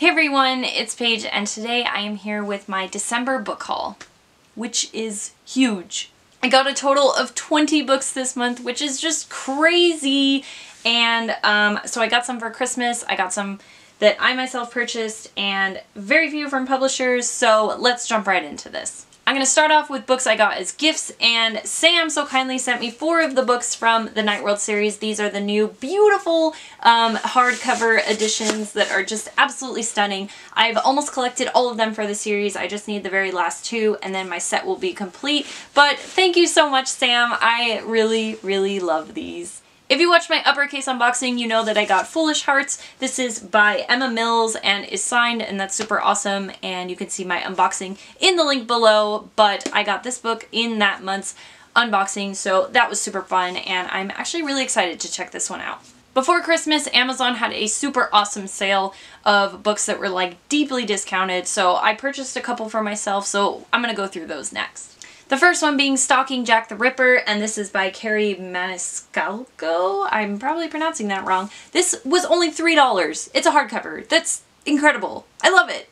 Hey everyone, it's Paige and today I am here with my December book haul, which is huge. I got a total of 20 books this month, which is just crazy. And so I got some for Christmas, I got some that I myself purchased, and very few from publishers, so let's jump right into this. I'm going to start off with books I got as gifts, and Sam so kindly sent me 4 of the books from the Nightworld series. These are the new beautiful hardcover editions that are just absolutely stunning. I've almost collected all of them for the series. I just need the very last 2 and then my set will be complete. But thank you so much, Sam. I really, really love these. If you watched my uppercase unboxing, you know that I got Foolish Hearts. This is by Emma Mills and is signed, and that's super awesome, and you can see my unboxing in the link below, but I got this book in that month's unboxing, so that was super fun, and I'm actually really excited to check this one out. Before Christmas, Amazon had a super awesome sale of books that were like deeply discounted, so I purchased a couple for myself, so I'm gonna go through those next. The first one being Stalking Jack the Ripper, and this is by Carrie Maniscalco. I'm probably pronouncing that wrong. This was only $3. It's a hardcover. That's incredible. I love it.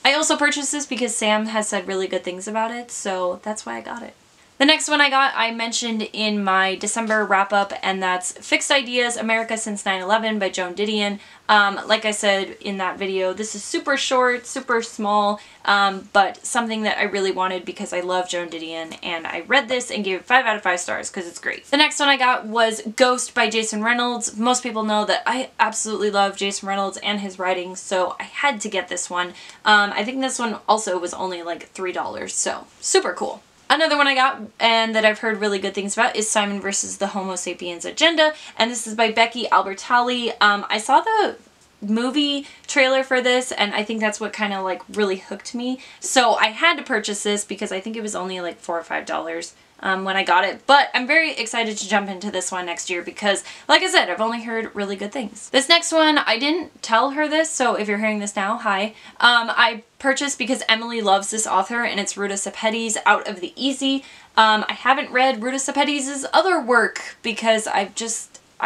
I also purchased this because Sam has said really good things about it, so that's why I got it. The next one I got, I mentioned in my December wrap-up, and that's Fixed Ideas, America Since 9/11 by Joan Didion. Like I said in that video, this is super short, super small, but something that I really wanted because I love Joan Didion, and I read this and gave it 5 out of 5 stars because it's great. The next one I got was Ghost by Jason Reynolds. Most people know that I absolutely love Jason Reynolds and his writing, so I had to get this one. I think this one also was only like $3, so super cool. Another one I got, and that I've heard really good things about, is Simon vs. the Homo Sapiens Agenda, and this is by Becky Albertalli. I saw the movie trailer for this, and I think that's what kind of like really hooked me. So I had to purchase this because I think it was only like $4 or $5 when I got it. But I'm very excited to jump into this one next year because, like I said, I've only heard really good things. This next one, I didn't tell her this, so if you're hearing this now, hi. I purchased because Emily loves this author, and it's Ruta Sepetys, Out of the Easy. I haven't read Ruta Sepetys' other work because I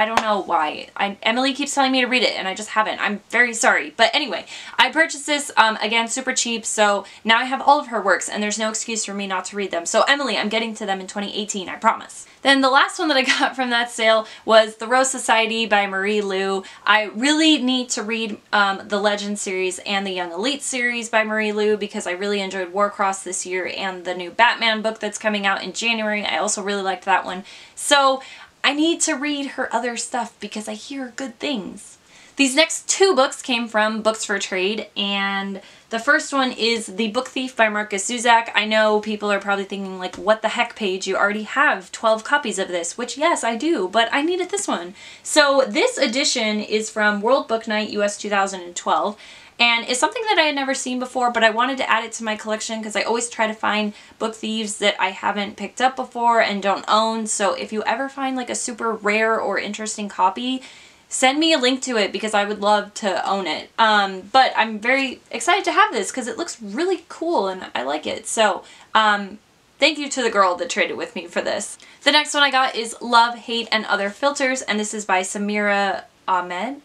don't know why. Emily keeps telling me to read it and I just haven't. I'm very sorry. But anyway, I purchased this, again, super cheap, so now I have all of her works and there's no excuse for me not to read them. So Emily, I'm getting to them in 2018, I promise. Then the last one that I got from that sale was The Rose Society by Marie Lu. I really need to read the Legend series and the Young Elite series by Marie Lu because I really enjoyed Warcross this year, and the new Batman book that's coming out in January. I also really liked that one. So I need to read her other stuff because I hear good things. These next 2 books came from Books for Trade, and the first one is The Book Thief by Marcus Zuzak. I know people are probably thinking like, what the heck, Paige? You already have 12 copies of this, which yes, I do, but I needed this one. So this edition is from World Book Night US 2012. And it's something that I had never seen before, but I wanted to add it to my collection because I always try to find book thieves that I haven't picked up before and don't own. So if you ever find like a super rare or interesting copy, send me a link to it because I would love to own it. But I'm very excited to have this because it looks really cool and I like it. So thank you to the girl that traded with me for this. The next one I got is Love, Hate, and Other Filters, and this is by Samira Ahmed?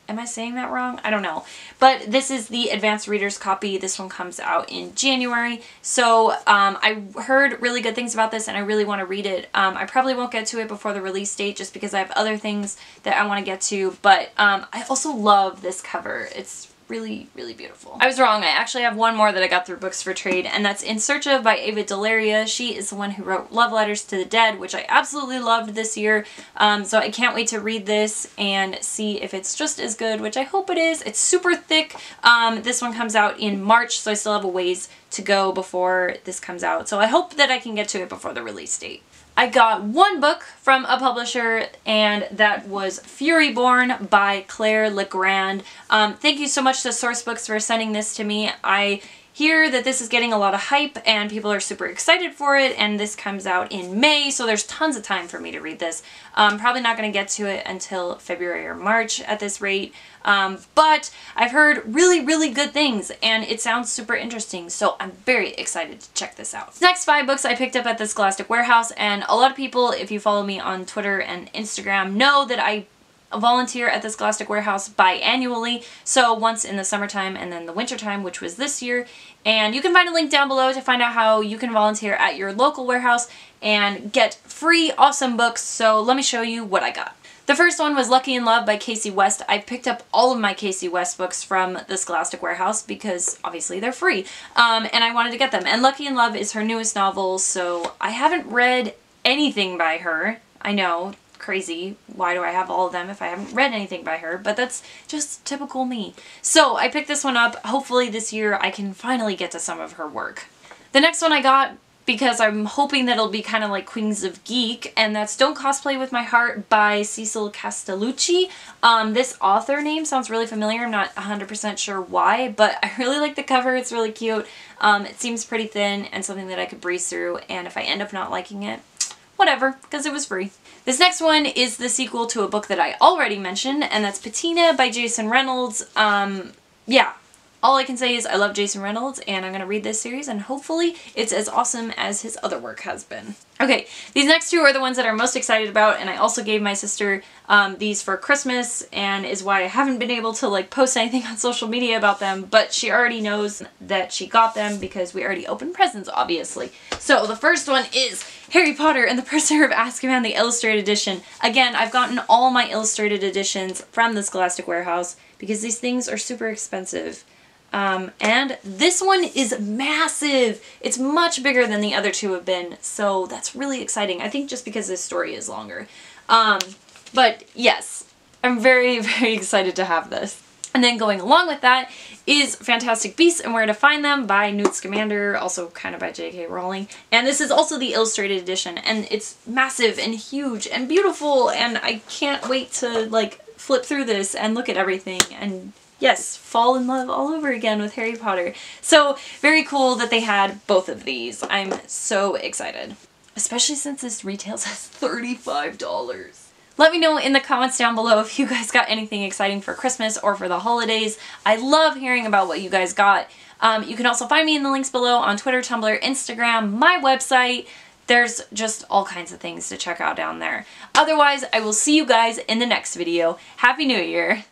Am I saying that wrong? I don't know. But this is the advanced reader's copy. This one comes out in January. So I heard really good things about this and I really want to read it. I probably won't get to it before the release date just because I have other things that I want to get to. But I also love this cover. It's really, really beautiful. I was wrong. I actually have one more that I got through Books for Trade, and that's In Search Of by Ava Delaria. She is the one who wrote Love Letters to the Dead, which I absolutely loved this year. So I can't wait to read this and see if it's just as good, which I hope it is. It's super thick. This one comes out in March, so I still have a ways to go before this comes out. So I hope that I can get to it before the release date. I got 1 book from a publisher, and that was Furyborn by Claire Legrand. Thank you so much to Sourcebooks for sending this to me. I hear that this is getting a lot of hype and people are super excited for it, and this comes out in May, so there's tons of time for me to read this. Probably not going to get to it until February or March at this rate, but I've heard really, really good things and it sounds super interesting, so I'm very excited to check this out. The next 5 books I picked up at the Scholastic Warehouse, and a lot of people, if you follow me on Twitter and Instagram, know that I volunteer at the Scholastic Warehouse biannually, so once in the summertime and then the wintertime, which was this year. And you can find a link down below to find out how you can volunteer at your local warehouse and get free awesome books. So let me show you what I got. The first one was Lucky in Love by Casey West. I picked up all of my Casey West books from the Scholastic Warehouse because obviously they're free, and I wanted to get them. And Lucky in Love is her newest novel, so I haven't read anything by her. I know, crazy. Why do I have all of them if I haven't read anything by her? But that's just typical me. So I picked this one up. Hopefully this year I can finally get to some of her work. The next one I got because I'm hoping that it'll be kind of like Queens of Geek, and that's Don't Cosplay With My Heart by Cecil Castellucci. This author name sounds really familiar. I'm not 100% sure why, but I really like the cover. It's really cute. It seems pretty thin and something that I could breeze through, and if I end up not liking it, whatever, because it was free. This next one is the sequel to a book that I already mentioned, and that's Patina by Jason Reynolds. Yeah. All I can say is I love Jason Reynolds, and I'm going to read this series, and hopefully it's as awesome as his other work has been. Okay, these next two are the ones that I'm most excited about, and I also gave my sister these for Christmas, and is why I haven't been able to like post anything on social media about them, but she already knows that she got them because we already opened presents, obviously. So the first one is Harry Potter and the Prisoner of Azkaban, the Illustrated Edition. Again, I've gotten all my illustrated editions from the Scholastic Warehouse because these things are super expensive. And this one is massive. It's much bigger than the other two have been, so that's really exciting. I think just because this story is longer. But yes, I'm very, very excited to have this. And then going along with that is Fantastic Beasts and Where to Find Them by Newt Scamander, also kind of by J.K. Rowling. And this is also the illustrated edition, and it's massive and huge and beautiful, and I can't wait to like flip through this and look at everything and yes, fall in love all over again with Harry Potter. So very cool that they had both of these. I'm so excited. Especially since this retails as $35. Let me know in the comments down below if you guys got anything exciting for Christmas or for the holidays. I love hearing about what you guys got. You can also find me in the links below on Twitter, Tumblr, Instagram, my website. There's just all kinds of things to check out down there. Otherwise, I will see you guys in the next video. Happy New Year!